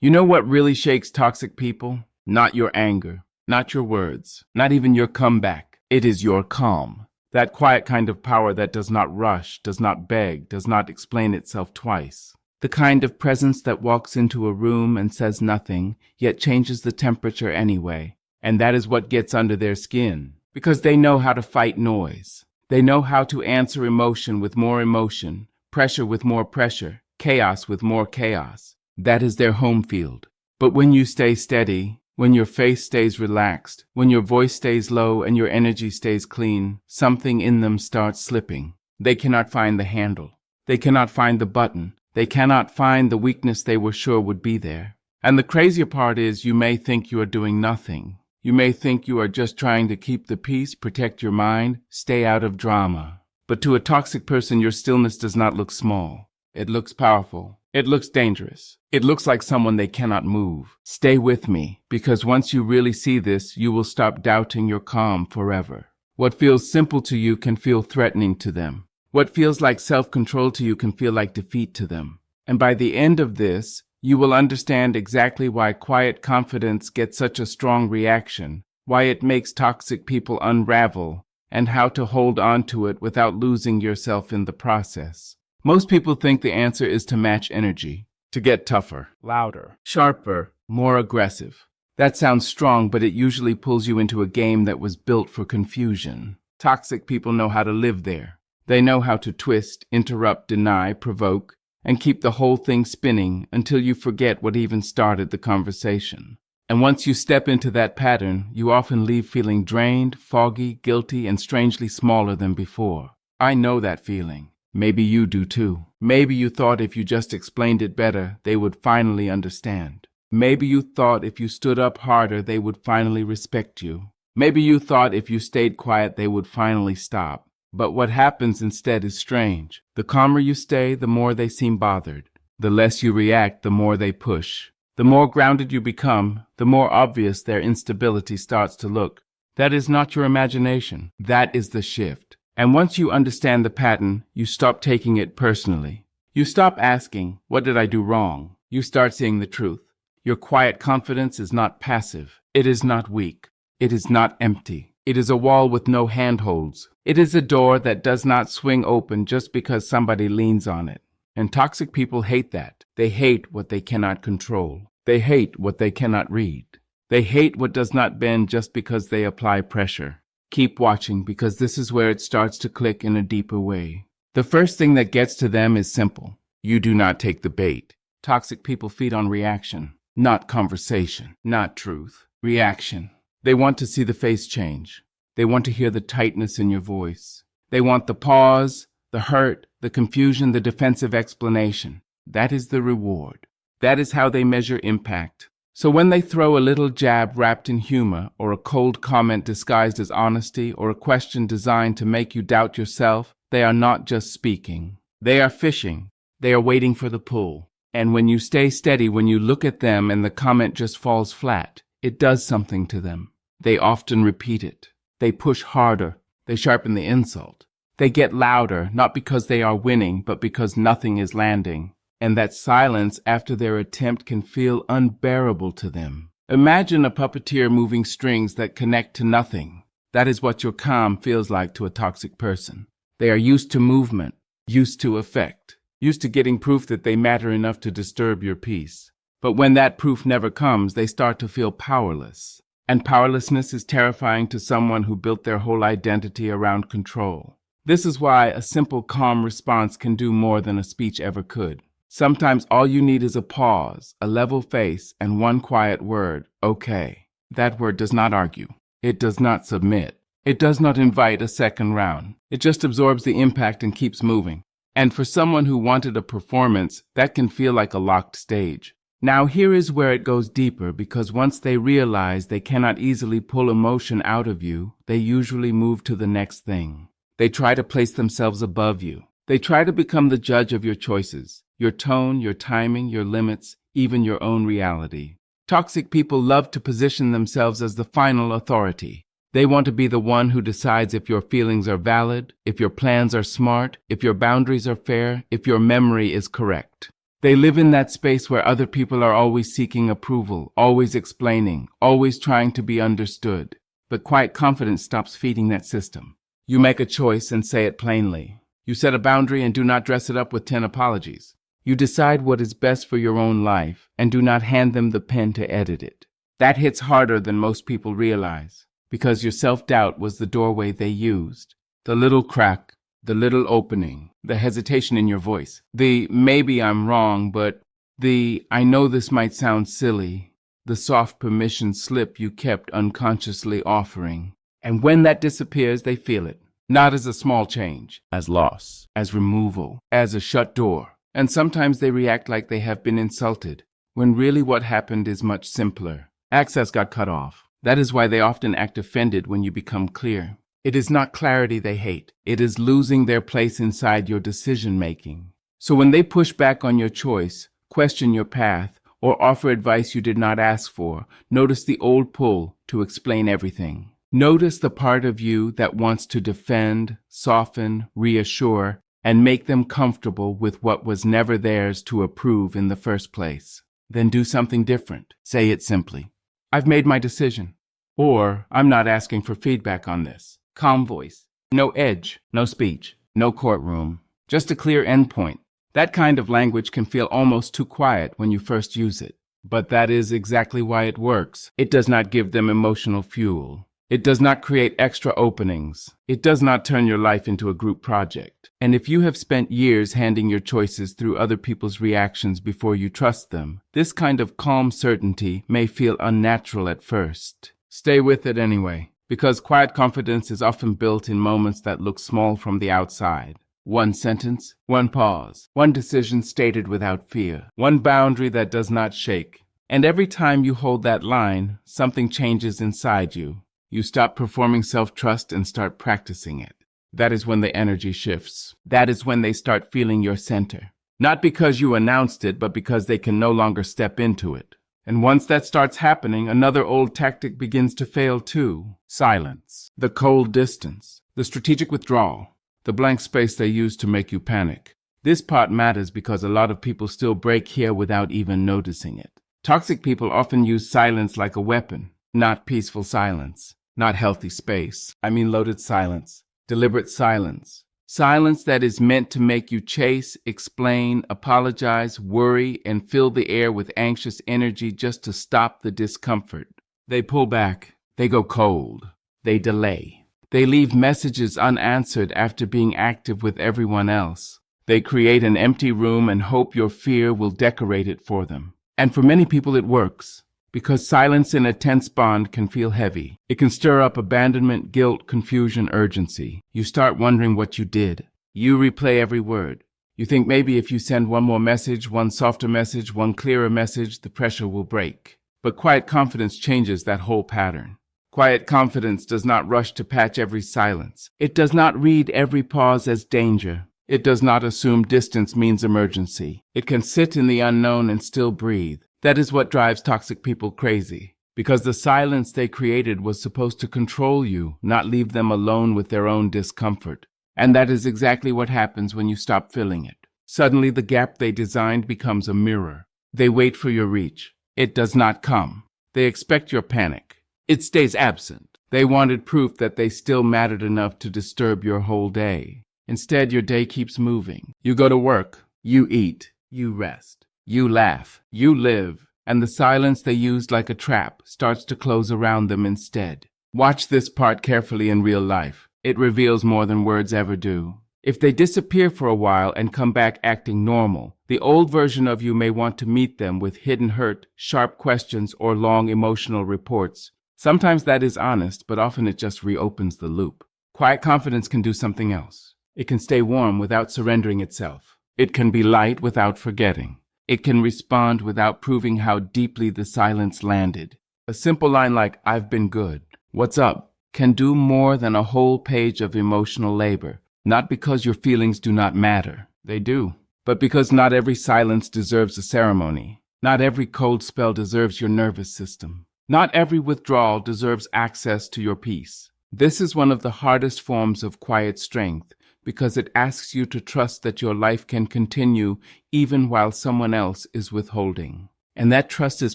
You know what really shakes toxic people? Not your anger, not your words, not even your comeback. It is your calm. That quiet kind of power that does not rush, does not beg, does not explain itself twice. The kind of presence that walks into a room and says nothing, yet changes the temperature anyway. And that is what gets under their skin. Because they know how to fight noise. They know how to answer emotion with more emotion, pressure with more pressure, chaos with more chaos. That is their home field. But when you stay steady, when your face stays relaxed, when your voice stays low and your energy stays clean, something in them starts slipping. They cannot find the handle. They cannot find the button. They cannot find the weakness they were sure would be there. And the crazier part is you may think you are doing nothing. You may think you are just trying to keep the peace, protect your mind, stay out of drama. But to a toxic person, your stillness does not look small. It looks powerful. It looks dangerous. It looks like someone they cannot move. Stay with me, because once you really see this, you will stop doubting your calm forever. What feels simple to you can feel threatening to them. What feels like self-control to you can feel like defeat to them. And by the end of this, you will understand exactly why quiet confidence gets such a strong reaction, why it makes toxic people unravel, and how to hold on to it without losing yourself in the process. Most people think the answer is to match energy, to get tougher, louder, sharper, more aggressive. That sounds strong, but it usually pulls you into a game that was built for confusion. Toxic people know how to live there. They know how to twist, interrupt, deny, provoke, and keep the whole thing spinning until you forget what even started the conversation. And once you step into that pattern, you often leave feeling drained, foggy, guilty, and strangely smaller than before. I know that feeling. Maybe you do too. Maybe you thought if you just explained it better, they would finally understand. Maybe you thought if you stood up harder, they would finally respect you. Maybe you thought if you stayed quiet, they would finally stop. But what happens instead is strange. The calmer you stay, the more they seem bothered. The less you react, the more they push. The more grounded you become, the more obvious their instability starts to look. That is not your imagination. That is the shift. And once you understand the pattern, you stop taking it personally. You stop asking, what did I do wrong? You start seeing the truth. Your quiet confidence is not passive. It is not weak. It is not empty. It is a wall with no handholds. It is a door that does not swing open just because somebody leans on it. And toxic people hate that. They hate what they cannot control. They hate what they cannot read. They hate what does not bend just because they apply pressure. Keep watching, because this is where it starts to click in a deeper way. The first thing that gets to them is simple. You do not take the bait. Toxic people feed on reaction, not conversation, not truth. Reaction. They want to see the face change. They want to hear the tightness in your voice. They want the pause, the hurt, the confusion, the defensive explanation. That is the reward. That is how they measure impact. So when they throw a little jab wrapped in humor, or a cold comment disguised as honesty, or a question designed to make you doubt yourself, they are not just speaking. They are fishing. They are waiting for the pull. And when you stay steady, when you look at them and the comment just falls flat, it does something to them. They often repeat it. They push harder. They sharpen the insult. They get louder, not because they are winning, but because nothing is landing. And that silence after their attempt can feel unbearable to them. Imagine a puppeteer moving strings that connect to nothing. That is what your calm feels like to a toxic person. They are used to movement, used to effect, used to getting proof that they matter enough to disturb your peace. But when that proof never comes, they start to feel powerless. And powerlessness is terrifying to someone who built their whole identity around control. This is why a simple, calm response can do more than a speech ever could. Sometimes all you need is a pause, a level face, and one quiet word, okay. That word does not argue. It does not submit. It does not invite a second round. It just absorbs the impact and keeps moving. And for someone who wanted a performance, that can feel like a locked stage. Now here is where it goes deeper, because once they realize they cannot easily pull emotion out of you, they usually move to the next thing. They try to place themselves above you. They try to become the judge of your choices, your tone, your timing, your limits, even your own reality. Toxic people love to position themselves as the final authority. They want to be the one who decides if your feelings are valid, if your plans are smart, if your boundaries are fair, if your memory is correct. They live in that space where other people are always seeking approval, always explaining, always trying to be understood. But quiet confidence stops feeding that system. You make a choice and say it plainly. You set a boundary and do not dress it up with 10 apologies. You decide what is best for your own life and do not hand them the pen to edit it. That hits harder than most people realize, because your self-doubt was the doorway they used. The little crack, the little opening, the hesitation in your voice, the maybe I'm wrong, but the I know this might sound silly, the soft permission slip you kept unconsciously offering. And when that disappears, they feel it, not as a small change, as loss, as removal, as a shut door. And sometimes they react like they have been insulted, when really what happened is much simpler. Access got cut off. That is why they often act offended when you become clear. It is not clarity they hate. It is losing their place inside your decision-making. So when they push back on your choice, question your path, or offer advice you did not ask for, notice the old pull to explain everything. Notice the part of you that wants to defend, soften, reassure, and make them comfortable with what was never theirs to approve in the first place. Then do something different. Say it simply. I've made my decision. Or, I'm not asking for feedback on this. Calm voice. No edge, no speech, no courtroom. Just a clear endpoint. That kind of language can feel almost too quiet when you first use it. But that is exactly why it works. It does not give them emotional fuel. It does not create extra openings. It does not turn your life into a group project. And if you have spent years handing your choices through other people's reactions before you trust them, this kind of calm certainty may feel unnatural at first. Stay with it anyway, because quiet confidence is often built in moments that look small from the outside. One sentence, one pause, one decision stated without fear, one boundary that does not shake. And every time you hold that line, something changes inside you. You stop performing self-trust and start practicing it. That is when the energy shifts. That is when they start feeling your center. Not because you announced it, but because they can no longer step into it. And once that starts happening, another old tactic begins to fail too. Silence. The cold distance. The strategic withdrawal. The blank space they use to make you panic. This part matters because a lot of people still break here without even noticing it. Toxic people often use silence like a weapon, not peaceful silence. Not healthy space. I mean loaded silence. Deliberate silence. Silence that is meant to make you chase, explain, apologize, worry, and fill the air with anxious energy just to stop the discomfort. They pull back. They go cold. They delay. They leave messages unanswered after being active with everyone else. They create an empty room and hope your fear will decorate it for them. And for many people it works. Because silence in a tense bond can feel heavy. It can stir up abandonment, guilt, confusion, urgency. You start wondering what you did. You replay every word. You think maybe if you send one more message, one softer message, one clearer message, the pressure will break. But quiet confidence changes that whole pattern. Quiet confidence does not rush to patch every silence. It does not read every pause as danger. It does not assume distance means emergency. It can sit in the unknown and still breathe. That is what drives toxic people crazy, because the silence they created was supposed to control you, not leave them alone with their own discomfort. And that is exactly what happens when you stop filling it. Suddenly the gap they designed becomes a mirror. They wait for your reach. It does not come. They expect your panic. It stays absent. They wanted proof that they still mattered enough to disturb your whole day. Instead, your day keeps moving. You go to work. You eat. You rest. You laugh, you live, and the silence they used like a trap starts to close around them instead. Watch this part carefully in real life. It reveals more than words ever do. If they disappear for a while and come back acting normal, the old version of you may want to meet them with hidden hurt, sharp questions, or long emotional reports. Sometimes that is honest, but often it just reopens the loop. Quiet confidence can do something else. It can stay warm without surrendering itself. It can be light without forgetting. It can respond without proving how deeply the silence landed. A simple line like, I've been good, what's up, can do more than a whole page of emotional labor. Not because your feelings do not matter. They do. But because not every silence deserves a ceremony. Not every cold spell deserves your nervous system. Not every withdrawal deserves access to your peace. This is one of the hardest forms of quiet strength, because it asks you to trust that your life can continue even while someone else is withholding. And that trust is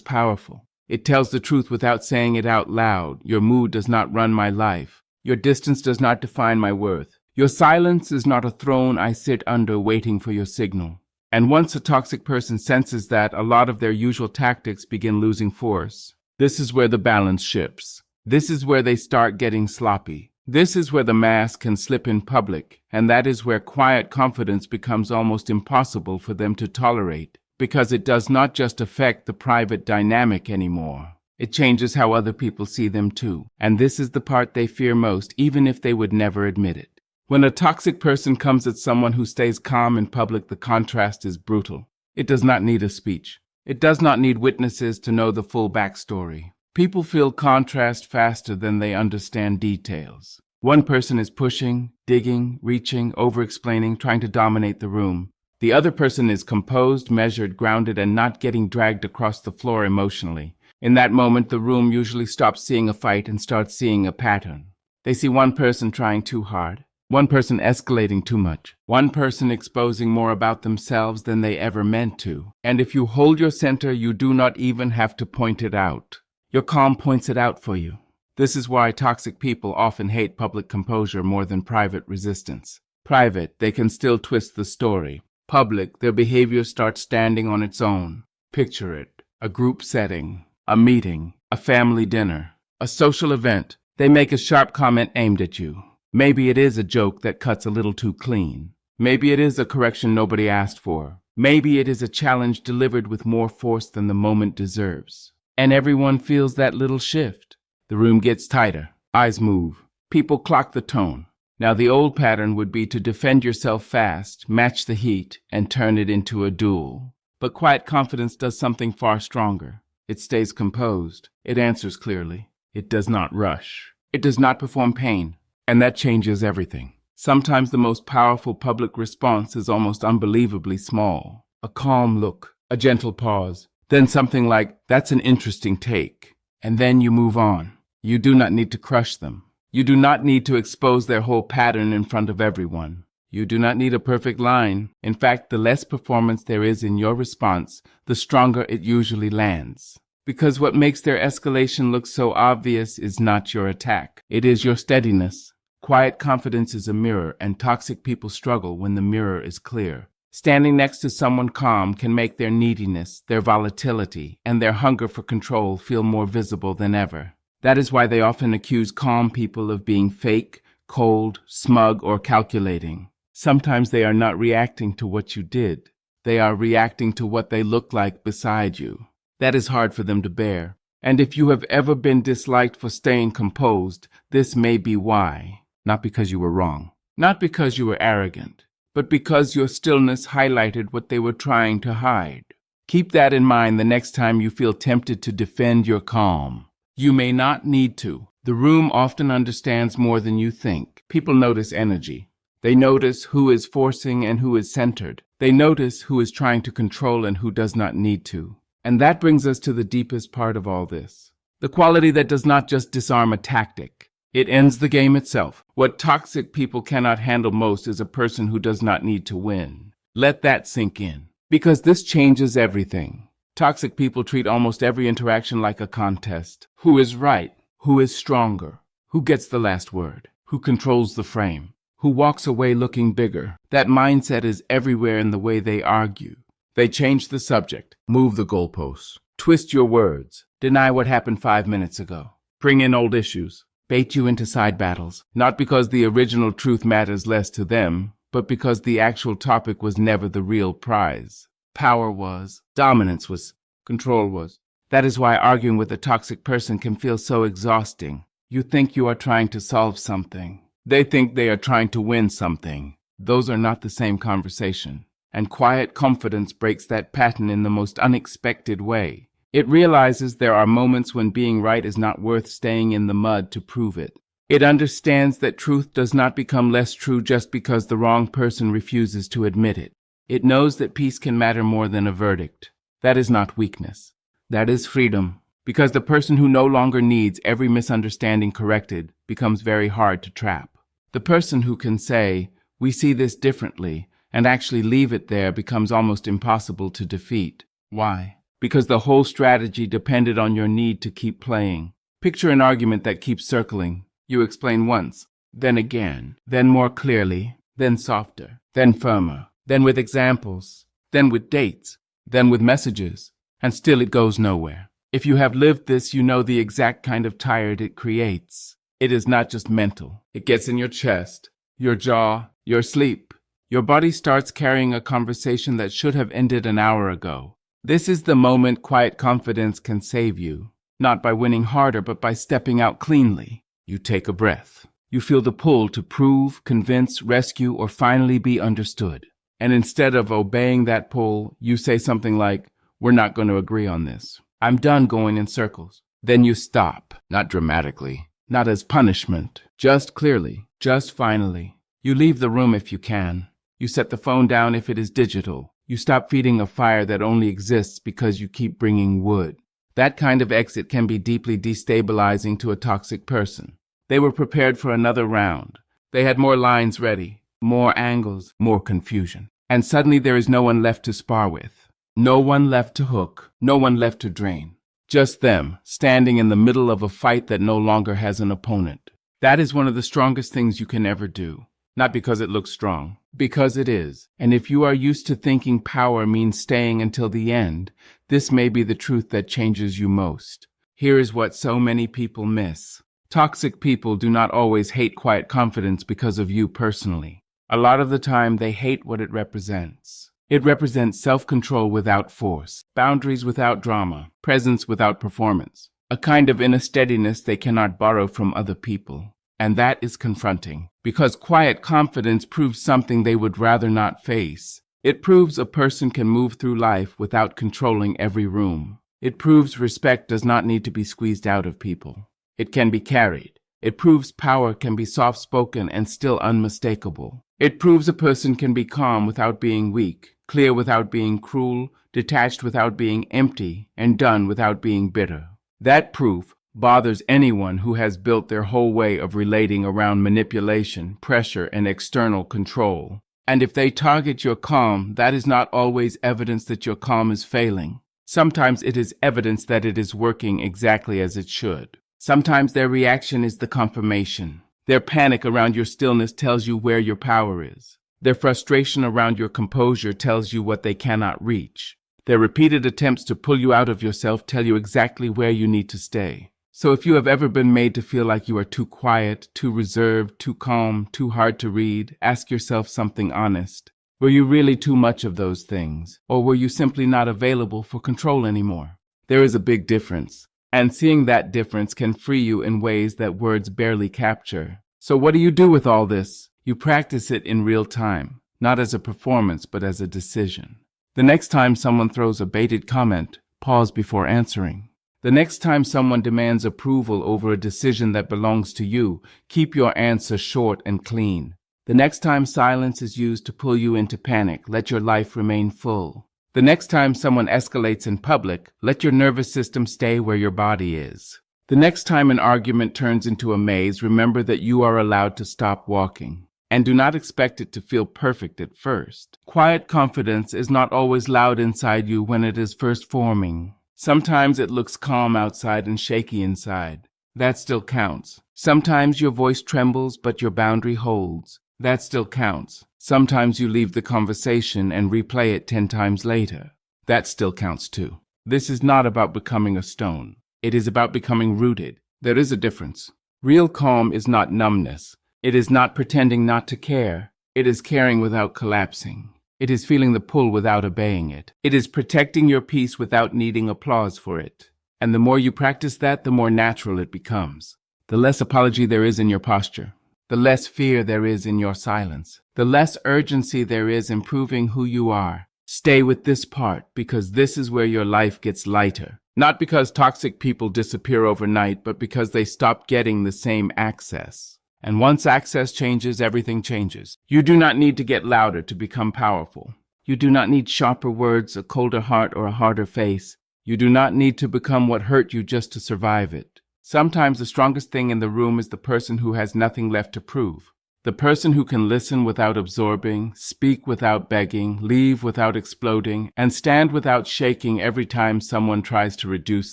powerful. It tells the truth without saying it out loud. Your mood does not run my life. Your distance does not define my worth. Your silence is not a throne I sit under waiting for your signal. And once a toxic person senses that, a lot of their usual tactics begin losing force. This is where the balance shifts. This is where they start getting sloppy. This is where the mask can slip in public, and that is where quiet confidence becomes almost impossible for them to tolerate, because it does not just affect the private dynamic anymore. It changes how other people see them too, and this is the part they fear most, even if they would never admit it. When a toxic person comes at someone who stays calm in public, the contrast is brutal. It does not need a speech. It does not need witnesses to know the full backstory. People feel contrast faster than they understand details. One person is pushing, digging, reaching, over-explaining, trying to dominate the room. The other person is composed, measured, grounded, and not getting dragged across the floor emotionally. In that moment, the room usually stops seeing a fight and starts seeing a pattern. They see one person trying too hard, one person escalating too much, one person exposing more about themselves than they ever meant to. And if you hold your center, you do not even have to point it out. Your calm points it out for you. This is why toxic people often hate public composure more than private resistance. Private, they can still twist the story. Public, their behavior starts standing on its own. Picture it: a group setting, a meeting, a family dinner, a social event. They make a sharp comment aimed at you. Maybe it is a joke that cuts a little too clean. Maybe it is a correction nobody asked for. Maybe it is a challenge delivered with more force than the moment deserves. And everyone feels that little shift. The room gets tighter. Eyes move. People clock the tone. Now the old pattern would be to defend yourself fast, match the heat, and turn it into a duel. But quiet confidence does something far stronger. It stays composed. It answers clearly. It does not rush. It does not perform pain. And that changes everything. Sometimes the most powerful public response is almost unbelievably small. A calm look, a gentle pause, then something like, "That's an interesting take." And then you move on. You do not need to crush them. You do not need to expose their whole pattern in front of everyone. You do not need a perfect line. In fact, the less performance there is in your response, the stronger it usually lands. Because what makes their escalation look so obvious is not your attack. It is your steadiness. Quiet confidence is a mirror, and toxic people struggle when the mirror is clear. Standing next to someone calm can make their neediness, their volatility, and their hunger for control feel more visible than ever. That is why they often accuse calm people of being fake, cold, smug, or calculating. Sometimes they are not reacting to what you did. They are reacting to what they look like beside you. That is hard for them to bear. And if you have ever been disliked for staying composed, this may be why. Not because you were wrong, not because you were arrogant, but because your stillness highlighted what they were trying to hide. Keep that in mind the next time you feel tempted to defend your calm. You may not need to. The room often understands more than you think. People notice energy. They notice who is forcing and who is centered. They notice who is trying to control and who does not need to. And that brings us to the deepest part of all this. The quality that does not just disarm a tactic. It ends the game itself. What toxic people cannot handle most is a person who does not need to win. Let that sink in. Because this changes everything. Toxic people treat almost every interaction like a contest. Who is right? Who is stronger? Who gets the last word? Who controls the frame? Who walks away looking bigger? That mindset is everywhere in the way they argue. They change the subject, move the goalposts, twist your words, deny what happened 5 minutes ago, bring in old issues, bait you into side battles, not because the original truth matters less to them, but because the actual topic was never the real prize. Power was, dominance was, control was. That is why arguing with a toxic person can feel so exhausting. You think you are trying to solve something. They think they are trying to win something. Those are not the same conversation. And quiet confidence breaks that pattern in the most unexpected way. It realizes there are moments when being right is not worth staying in the mud to prove it. It understands that truth does not become less true just because the wrong person refuses to admit it. It knows that peace can matter more than a verdict. That is not weakness. That is freedom. Because the person who no longer needs every misunderstanding corrected becomes very hard to trap. The person who can say, We see this differently, and actually leave it there becomes almost impossible to defeat. Why? Because the whole strategy depended on your need to keep playing. Picture an argument that keeps circling. You explain once, then again, then more clearly, then softer, then firmer, then with examples, then with dates, then with messages, and still it goes nowhere. If you have lived this, you know the exact kind of tired it creates. It is not just mental. It gets in your chest, your jaw, your sleep. Your body starts carrying a conversation that should have ended an hour ago. This is the moment quiet confidence can save you, not by winning harder, but by stepping out cleanly. You take a breath. You feel the pull to prove, convince, rescue, or finally be understood. And instead of obeying that pull, you say something like, "We're not going to agree on this. I'm done going in circles." Then you stop, not dramatically, not as punishment, just clearly, just finally. You leave the room if you can. You set the phone down if it is digital. You stop feeding a fire that only exists because you keep bringing wood. That kind of exit can be deeply destabilizing to a toxic person. They were prepared for another round. They had more lines ready, more angles, more confusion. And suddenly there is no one left to spar with. No one left to hook. No one left to drain. Just them, standing in the middle of a fight that no longer has an opponent. That is one of the strongest things you can ever do. Not because it looks strong, because it is. And if you are used to thinking power means staying until the end, this may be the truth that changes you most. Here is what so many people miss. Toxic people do not always hate quiet confidence because of you personally. A lot of the time, they hate what it represents. It represents self-control without force, boundaries without drama, presence without performance, a kind of inner steadiness they cannot borrow from other people. And that is confronting, because quiet confidence proves something they would rather not face. It proves a person can move through life without controlling every room. It proves respect does not need to be squeezed out of people. It can be carried. It proves power can be soft-spoken and still unmistakable. It proves a person can be calm without being weak, clear without being cruel, detached without being empty, and done without being bitter. That proof bothers anyone who has built their whole way of relating around manipulation, pressure, and external control. And if they target your calm, that is not always evidence that your calm is failing. Sometimes it is evidence that it is working exactly as it should. Sometimes their reaction is the confirmation. Their panic around your stillness tells you where your power is. Their frustration around your composure tells you what they cannot reach. Their repeated attempts to pull you out of yourself tell you exactly where you need to stay. So if you have ever been made to feel like you are too quiet, too reserved, too calm, too hard to read, ask yourself something honest. Were you really too much of those things? Or were you simply not available for control anymore? There is a big difference. And seeing that difference can free you in ways that words barely capture. So what do you do with all this? You practice it in real time, not as a performance, but as a decision. The next time someone throws a baited comment, pause before answering. The next time someone demands approval over a decision that belongs to you, keep your answer short and clean. The next time silence is used to pull you into panic, let your life remain full. The next time someone escalates in public, let your nervous system stay where your body is. The next time an argument turns into a maze, remember that you are allowed to stop walking. And do not expect it to feel perfect at first. Quiet confidence is not always loud inside you when it is first forming. Sometimes it looks calm outside and shaky inside. That still counts. Sometimes your voice trembles, but your boundary holds. That still counts. Sometimes you leave the conversation and replay it 10 times later. That still counts too. This is not about becoming a stone. It is about becoming rooted. There is a difference. Real calm is not numbness. It is not pretending not to care. It is caring without collapsing. It is feeling the pull without obeying it. It is protecting your peace without needing applause for it. And the more you practice that, the more natural it becomes. The less apology there is in your posture. The less fear there is in your silence. The less urgency there is in proving who you are. Stay with this part, because this is where your life gets lighter. Not because toxic people disappear overnight, but because they stop getting the same access. And once access changes, everything changes. You do not need to get louder to become powerful. You do not need sharper words, a colder heart, or a harder face. You do not need to become what hurt you just to survive it. Sometimes the strongest thing in the room is the person who has nothing left to prove. The person who can listen without absorbing, speak without begging, leave without exploding, and stand without shaking every time someone tries to reduce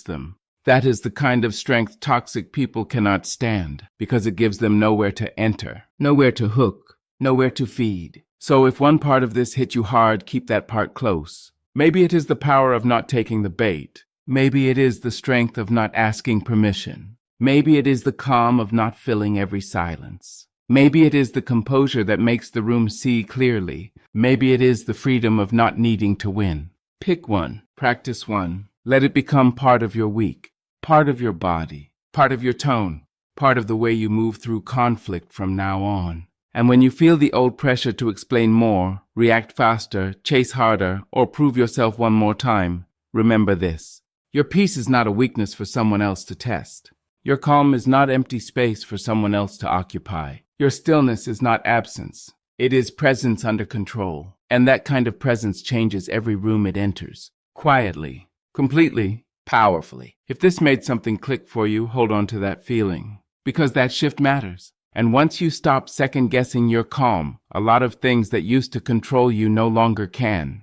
them. That is the kind of strength toxic people cannot stand, because it gives them nowhere to enter, nowhere to hook, nowhere to feed. So if one part of this hit you hard, keep that part close. Maybe it is the power of not taking the bait. Maybe it is the strength of not asking permission. Maybe it is the calm of not filling every silence. Maybe it is the composure that makes the room see clearly. Maybe it is the freedom of not needing to win. Pick one, practice one. Let it become part of your week, part of your body, part of your tone, part of the way you move through conflict from now on. And when you feel the old pressure to explain more, react faster, chase harder, or prove yourself one more time, remember this. Your peace is not a weakness for someone else to test. Your calm is not empty space for someone else to occupy. Your stillness is not absence. It is presence under control. And that kind of presence changes every room it enters. Quietly, completely, powerfully. If this made something click for you, hold on to that feeling. Because that shift matters. And once you stop second-guessing your calm, a lot of things that used to control you no longer can.